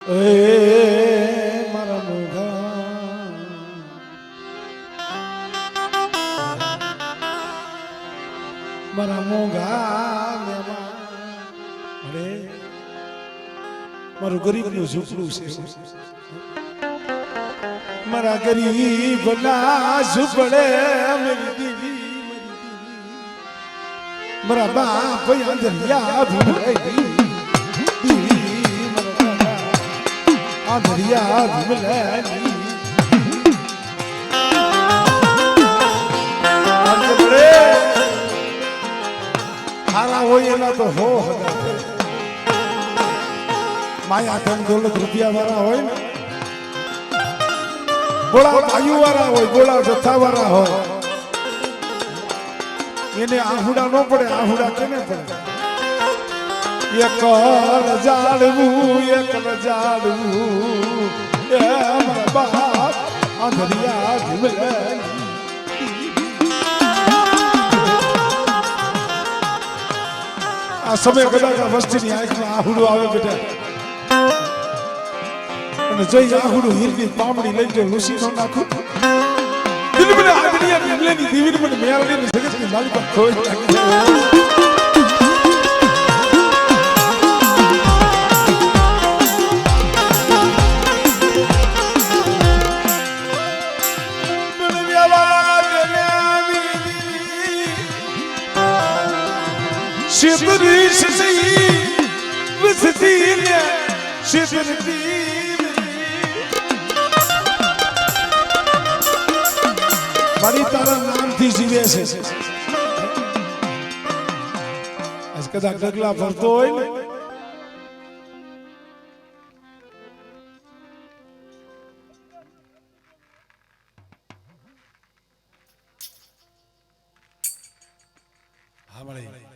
મારા મોઘા મારા મોઘા અરે મારું ગરીબનું ઝૂંપડું છે મારા ગરીબ ના ઝૂંપડે મારી દીવી મારા બાપ આંધરિયા ભૂલાઈ આંધરિયા ભૂલાઈ હારા હોય એના તો હો માયા ધન દોલત રૂપિયા વાળા હોય ને ગોળા બાયુ વાળા હોય ગોળા જથ્થા વાળા હોય એને આહુડા ન પડે આહુડા કેને પડે એક રજાડવું એ મારા બાપ આંધરિયા ભૂલાઈ આ સમય કદાચ વસ્તીની આંખમાં આહુડું આવે બેટા અને જોઈ આહુડું હીરની પામડી લઈ જો લુસી નો નાખું દિલ મને આગળિયા નિમલેની દીવીને મને મેળવીને જગતની માલિક પર ખોઈ નાખી Şıdırı şıdırı Vısıdırı Şıdırı મારી તારા નામથી જીવે છે આજ કદાચ ડગલા ભરતો હોય ને હા મળે